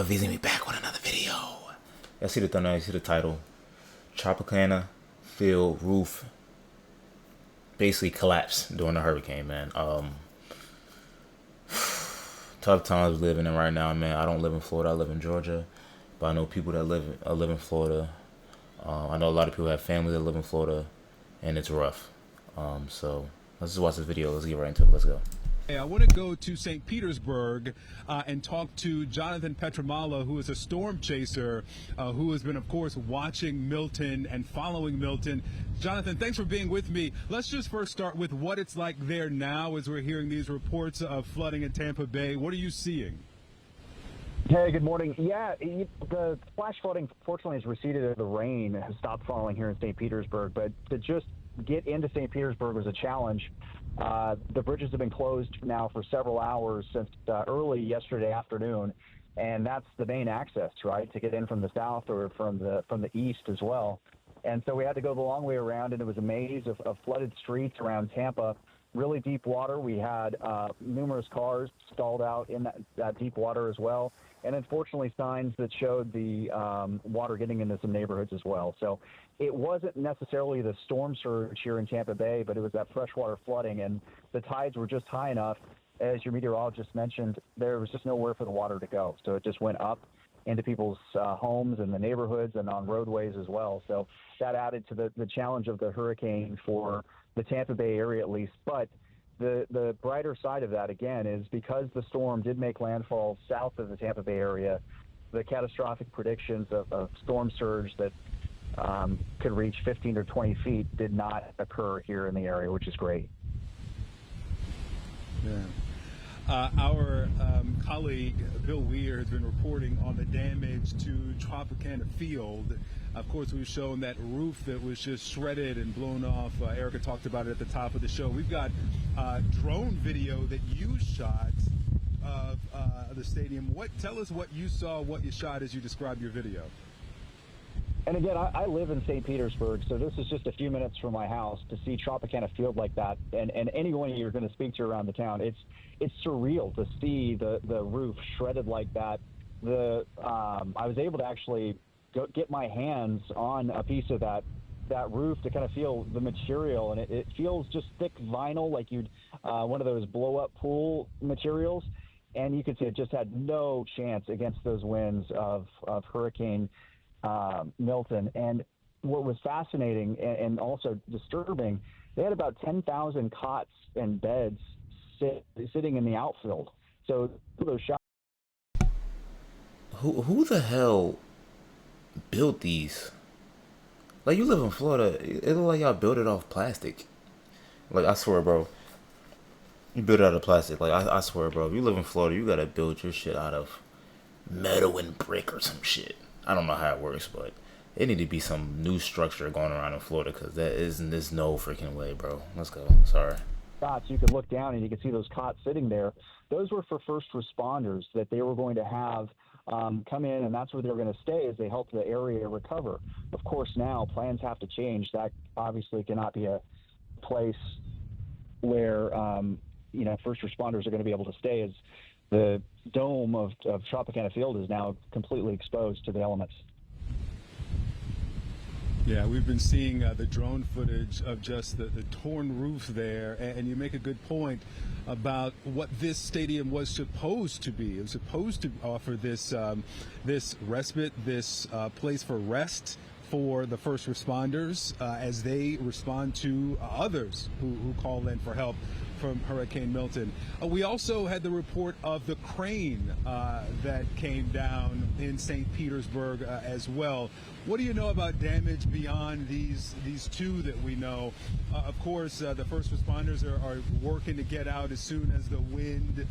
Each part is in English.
Visiting me back with another video. I see the thumbnail, you see the title. Tropicana Field roof basically collapsed during the hurricane, man. Tough times living in right now, man. I don't live in Florida, I live in Georgia. But I know people that live in Florida. I know a lot of people have family that live in Florida, and it's rough. So let's just watch this video. Let's get right into it. Let's go. Hey, I want to go to St. Petersburg and talk to Jonathan Petramala, who is a storm chaser who has been, of course, watching Milton and following Milton. Jonathan, thanks for being with me. Let's just first start with what it's like there now as we're hearing these reports of flooding in Tampa Bay. What are you seeing? Hey, good morning. Yeah, the flash flooding, fortunately, has receded as the rain has stopped falling here in St. Petersburg. But to just get into St. Petersburg was a challenge. The bridges have been closed now for several hours since early yesterday afternoon, and that's the main access, right, to get in from the south or from the east as well. And so we had to go the long way around, and it was a maze of flooded streets around Tampa. Really deep water. We had numerous cars stalled out in that deep water as well. And unfortunately, signs that showed the water getting into some neighborhoods as well. So it wasn't necessarily the storm surge here in Tampa Bay, but it was that freshwater flooding. And the tides were just high enough, as your meteorologist mentioned, there was just nowhere for the water to go. So it just went up into people's homes and the neighborhoods and on roadways as well. So that added to the challenge of the hurricane for the Tampa Bay area at least. But the brighter side of that, again, is because the storm did make landfall south of the Tampa Bay area, the catastrophic predictions of storm surge that could reach 15 or 20 feet did not occur here in the area, which is great. Yeah. Our colleague Bill Weir has been reporting on the damage to Tropicana Field. Of course, we've shown that roof that was just shredded and blown off. Erica talked about it at the top of the show. We've got drone video that you shot of the stadium. Tell us what you saw, what you shot as you describe your video. And again, I live in St. Petersburg, so this is just a few minutes from my house. To see Tropicana Field like that, and anyone you're going to speak to around the town, it's surreal to see the roof shredded like that. I was able to actually get my hands on a piece of that roof to kind of feel the material, and it feels just thick vinyl, like you'd one of those blow up pool materials. And you could see it just had no chance against those winds of Hurricane Milton. And what was fascinating and also disturbing, they had about 10,000 cots and beds sitting in the outfield. So those shots. Who the hell built these? Like, you live in Florida, it look like y'all built it off plastic. Like, I swear, bro. You build it out of plastic. Like, I swear, bro. If you live in Florida, you gotta build your shit out of metal and brick or some shit. I don't know how it works, but it need to be some new structure going around in Florida, because there's no freaking way, bro. Let's go. Sorry. Spots, you could look down and you could see those cots sitting there. Those were for first responders that they were going to have come in, and that's where they were going to stay as they help the area recover. Of course, now plans have to change. That obviously cannot be a place where first responders are going to be able to stay, as the dome of Tropicana Field is now completely exposed to the elements. Yeah, we've been seeing the drone footage of just the torn roof there, and you make a good point about what this stadium was supposed to be. It was supposed to offer this this respite, this place for rest for the first responders as they respond to others who call in for help from Hurricane Milton. We also had the report of the crane that came down in St. Petersburg as well. What do you know about damage beyond these two that we know? Of course, the first responders are working to get out as soon as the wind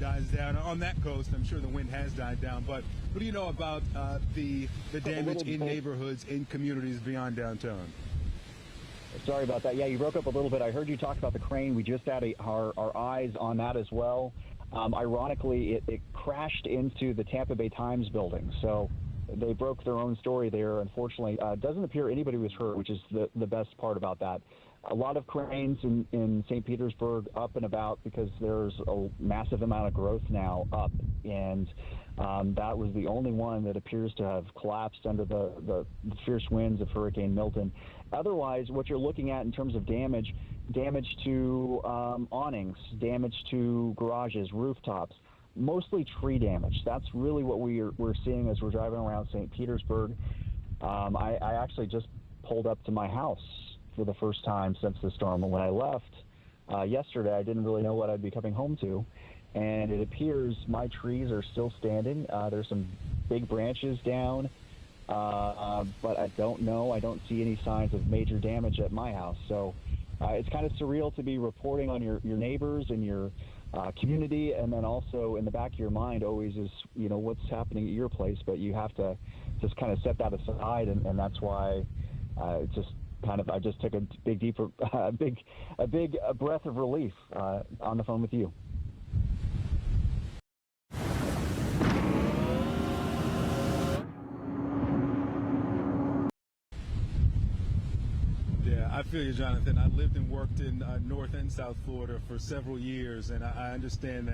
dies down. On that coast, I'm sure the wind has died down. But what do you know about the damage in neighborhoods, in communities beyond downtown? Sorry about that. Yeah, you broke up a little bit. I heard you talk about the crane. We just had our eyes on that as well. Ironically, it crashed into the Tampa Bay Times building. So they broke their own story there. Unfortunately, it doesn't appear anybody was hurt, which is the best part about that. A lot of cranes in St. Petersburg up and about because there's a massive amount of growth now up. And That was the only one that appears to have collapsed under the fierce winds of Hurricane Milton. Otherwise, what you're looking at in terms of damage to awnings, damage to garages, rooftops, mostly tree damage. That's really what we're seeing as we're driving around St. Petersburg. I actually just pulled up to my house for the first time since the storm. When I left yesterday, I didn't really know what I'd be coming home to, and it appears my trees are still standing. There's some big branches down, but I don't know. I don't see any signs of major damage at my house. So it's kind of surreal to be reporting on your neighbors and your community, and then also in the back of your mind always is, what's happening at your place, but you have to just kind of set that aside, and that's why I just took a big breath of relief on the phone with you. I feel you, Jonathan. I lived and worked in North and South Florida for several years, and I understand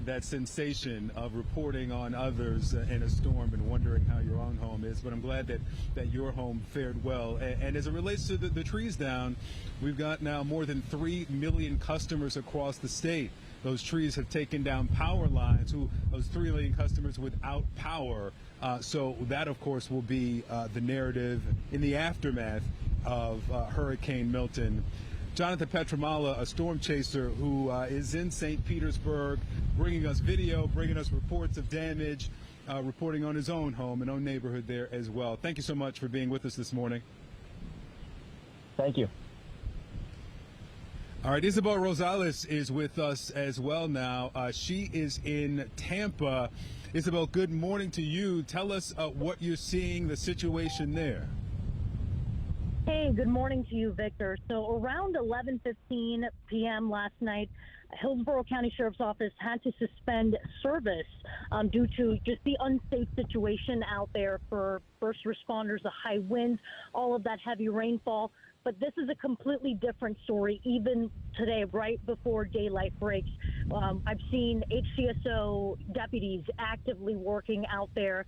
that sensation of reporting on others in a storm and wondering how your own home is. But I'm glad that your home fared well. And as it relates to the trees down, we've got now more than 3 million customers across the state. Those trees have taken down power lines, those 3 million customers without power. So that, of course, will be the narrative in the aftermath of Hurricane Milton. Jonathan Petramala, a storm chaser who is in St. Petersburg, bringing us video, bringing us reports of damage, reporting on his own home and own neighborhood there as well. Thank you so much for being with us this morning. Thank you. All right, Isabel Rosales is with us as well now. She is in Tampa. Isabel, good morning to you. Tell us what you're seeing, the situation there. Hey, good morning to you, Victor. So around 11:15 p.m. last night, Hillsborough County Sheriff's Office had to suspend service due to just the unsafe situation out there for first responders, the high winds, all of that heavy rainfall. But this is a completely different story, even today, right before daylight breaks. I've seen HCSO deputies actively working out there.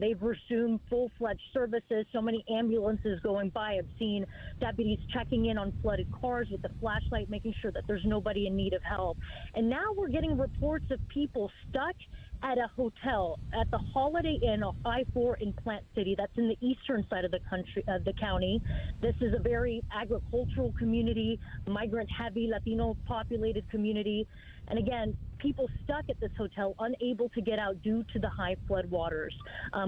They've resumed full-fledged services, so many ambulances going by. I've seen deputies checking in on flooded cars with the flashlight, making sure that there's nobody in need of help. And now we're getting reports of people stuck at a hotel at the Holiday Inn off I-4 in Plant City. That's in the eastern side of the county. This is a very agricultural community, migrant-heavy, Latino-populated community. And again, people stuck at this hotel, unable to get out due to the high flood waters.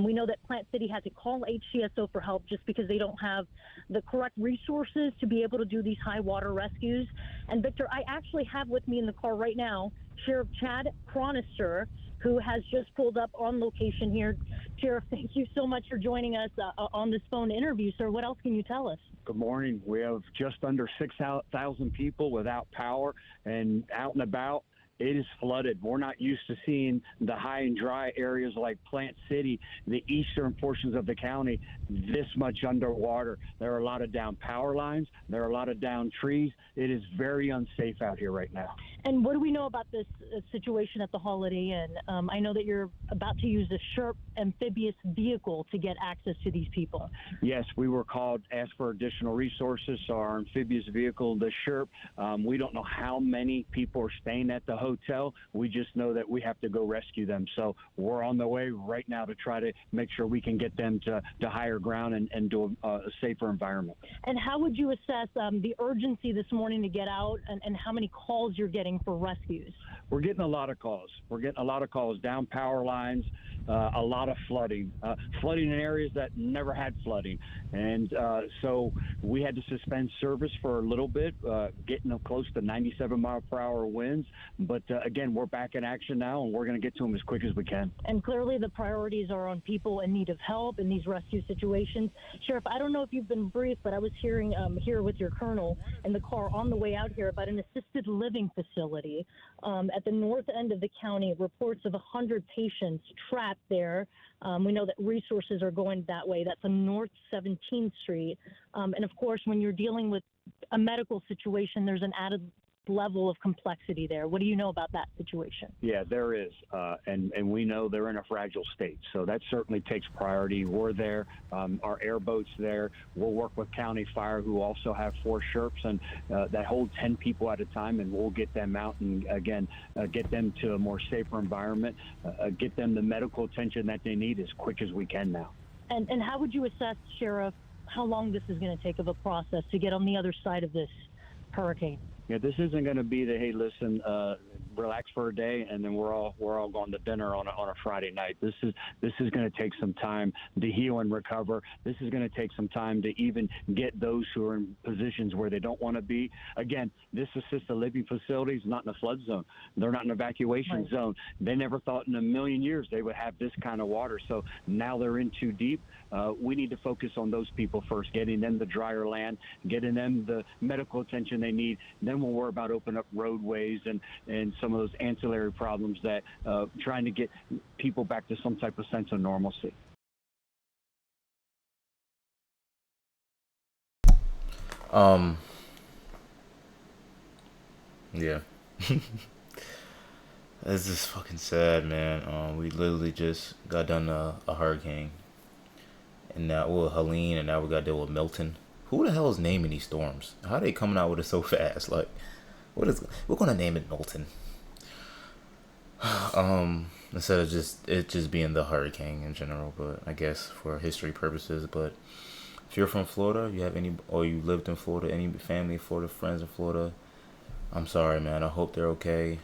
We know that Plant City had to call HCSO for help just because they don't have the correct resources to be able to do these high water rescues. And Victor, I actually have with me in the car right now Sheriff Chad Cronister, who has just pulled up on location here. Sheriff, thank you so much for joining us on this phone interview, sir. What else can you tell us? Good morning. We have just under 6,000 people without power and out and about. It is flooded. We're not used to seeing the high and dry areas like Plant City, the eastern portions of the county, this much underwater. There are a lot of down power lines. There are a lot of down trees. It is very unsafe out here right now. And what do we know about this situation at the Holiday Inn? I know that you're about to use a SHRP amphibious vehicle to get access to these people. Yes, we were called, asked for additional resources. So our amphibious vehicle, the SHRP, we don't know how many people are staying at the hotel. We just know that we have to go rescue them. So we're on the way right now to try to make sure we can get them to higher ground and to a safer environment. And how would you assess the urgency this morning to get out and how many calls you're getting for rescues? We're getting a lot of calls. We're getting a lot of calls, down power lines, a lot of flooding in areas that never had flooding. And so we had to suspend service for a little bit, getting close to 97-mile-per-hour winds. But again, we're back in action now, and we're going to get to them as quick as we can. And clearly the priorities are on people in need of help in these rescue situations. Sheriff, I don't know if you've been briefed, but I was hearing here with your colonel in the car on the way out here about an assisted living facility at the north end of the county. Reports of 100 patients trapped there. We know that resources are going that way. That's on North 17th Street. And of course, when you're dealing with a medical situation, there's an added level of complexity there. What do you know about that situation? Yeah, there is, and we know they're in a fragile state, so that certainly takes priority. We're there, our airboat's there. We'll work with County Fire, who also have 4 Sherps and that hold 10 people at a time, and we'll get them out and again get them to a more safer environment, get them the medical attention that they need as quick as we can now. And how would you assess, Sheriff, how long this is going to take of a process to get on the other side of this hurricane? Yeah, this isn't going to be the, hey, listen, relax for a day and then we're all going to dinner on a Friday night. This is going to take some time to heal and recover. This is going to take some time to even get those who are in positions where they don't want to be. Again, this assisted living facility is not in a flood zone. They're not in an evacuation zone. They never thought in a million years they would have this kind of water. So now they're in too deep. We need to focus on those people first, getting them the drier land, getting them the medical attention they need. Then we'll worry about opening up roadways and some of those ancillary problems that trying to get people back to some type of sense of normalcy. Yeah. It's just fucking sad, man. We literally just got done a hurricane, and now Helene, and now we got to deal with Milton. Who the hell is naming these storms? How are they coming out with it so fast? Like, we're gonna name it Milton. Instead of just being the hurricane in general, but I guess for history purposes. But if you're from Florida, you have any, or you lived in Florida, any family in Florida, friends in Florida, I'm sorry, man. I hope they're okay.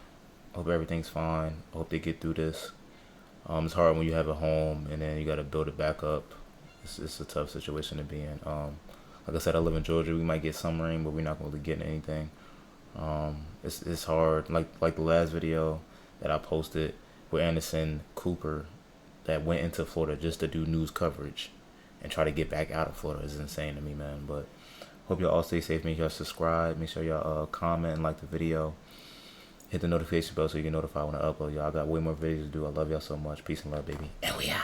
I hope everything's fine. I hope they get through this. It's hard when you have a home and then you got to build it back up. It's a tough situation to be in. Like I said, I live in Georgia. We might get some rain, but we're not going to get anything. It's hard. Like the last video that I posted with Anderson Cooper that went into Florida just to do news coverage and try to get back out of Florida is insane to me, man. But hope y'all all stay safe. Make sure y'all subscribe. Make sure y'all comment and like the video. Hit the notification bell so you get notified when I upload, y'all. I got way more videos to do. I love y'all so much. Peace and love, baby. And we out.